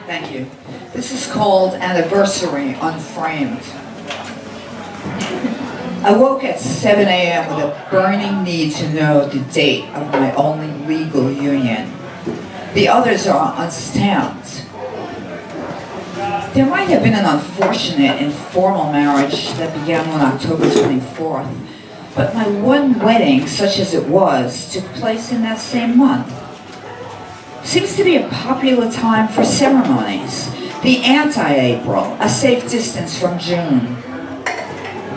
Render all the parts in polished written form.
Thank you. This is called Anniversary Unframed. I woke at 7 a.m. with a burning need to know the date of my only legal union. The others are unstamped. There might have been an unfortunate informal marriage that began on October 24th, but my one wedding, such as it was, took place in that same month. Seems to be a popular time for ceremonies. The anti-April, a safe distance from June.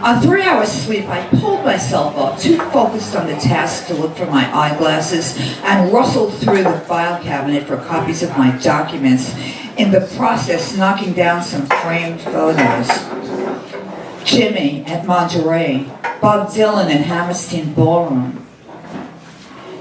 On 3 hours sleep, I pulled myself up, too focused on the task to look for my eyeglasses, and rustled through the file cabinet for copies of my documents, in the process knocking down some framed photos. Jimmy at Monterey, Bob Dylan in Hammerstein Ballroom.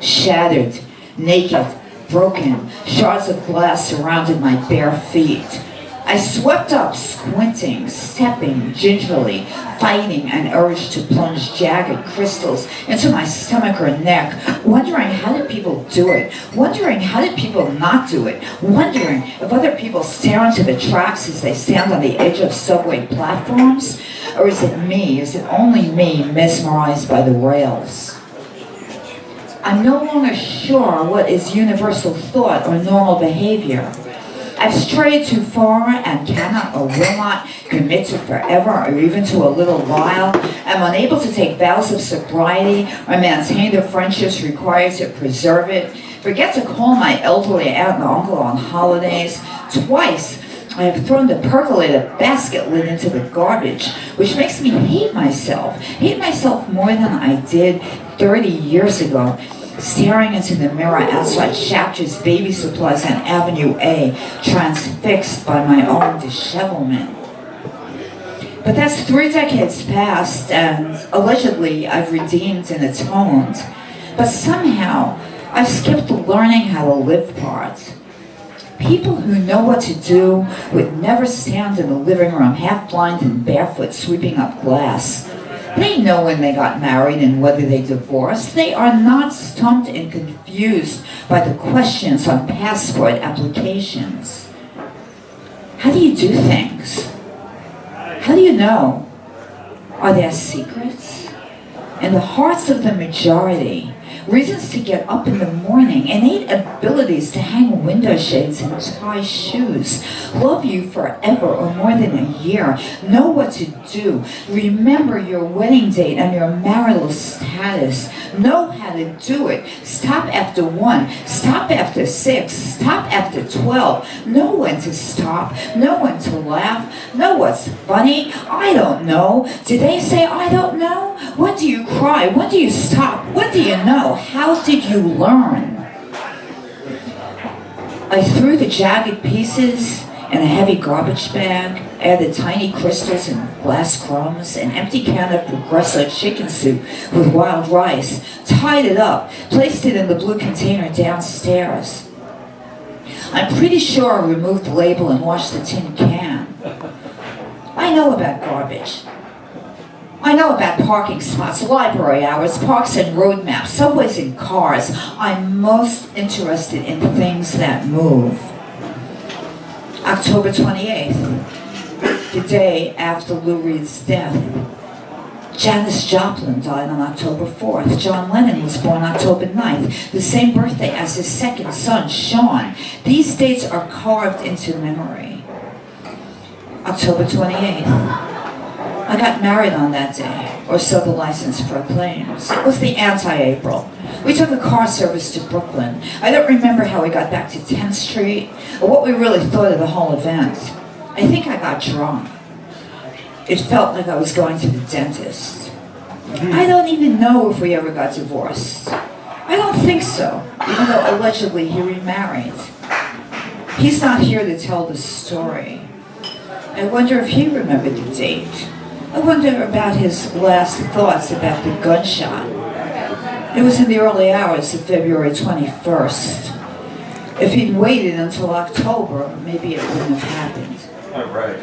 Shattered, naked, broken, shards of glass surrounded my bare feet. I swept up, squinting, stepping gingerly, fighting an urge to plunge jagged crystals into my stomach or neck, wondering how did people do it, wondering how did people not do it, wondering if other people stare into the tracks as they stand on the edge of subway platforms, or is it only me mesmerized by the rails? I'm no longer sure what is universal thought or normal behavior. I've strayed too far and cannot or will not commit to forever or even to a little while. I'm unable to take vows of sobriety or maintain the friendships required to preserve it. Forget to call my elderly aunt and uncle on holidays. Twice, I have thrown the percolator basket lid into the garbage, which makes me hate myself more than I did 30 years ago. Staring into the mirror outside Shactors Baby Supplies on Avenue A, transfixed by my own dishevelment. But that's 3 decades past, and allegedly I've redeemed and atoned. But somehow, I've skipped the learning how to live part. People who know what to do would never stand in the living room half-blind and barefoot sweeping up glass. They know when they got married and whether they divorced. They are not stumped and confused by the questions on passport applications. How do you do things? How do you know? Are there secrets? In the hearts of the majority, reasons to get up in the morning, innate abilities to hang window shades and tie shoes, love you forever or more than a year, know what to do, remember your wedding date and your marital status, know how to do it, stop after 1, stop after 6, stop after 12, know when to stop, know when to laugh, know what's funny, I don't know, did they say I don't know? When do you cry? When do you stop? When do you know? How did you learn? I threw the jagged pieces in a heavy garbage bag, added tiny crystals and glass crumbs, an empty can of Progresso chicken soup with wild rice, tied it up, placed it in the blue container downstairs. I'm pretty sure I removed the label and washed the tin can. I know about garbage. I know about parking spots, library hours, parks and road maps, subways and cars. I'm most interested in things that move. October 28th, the day after Lou Reed's death. Janis Joplin died on October 4th. John Lennon was born October 9th, the same birthday as his second son, Sean. These dates are carved into memory. October 28th. I got married on that day, or so the license proclaims. It was the anti-April. We took a car service to Brooklyn. I don't remember how we got back to 10th Street, or what we really thought of the whole event. I think I got drunk. It felt like I was going to the dentist. I don't even know if we ever got divorced. I don't think so, even though allegedly he remarried. He's not here to tell the story. I wonder if he remembered the date. I wonder about his last thoughts about the gunshot. It was in the early hours of February 21st. If he'd waited until October, maybe it wouldn't have happened. All right.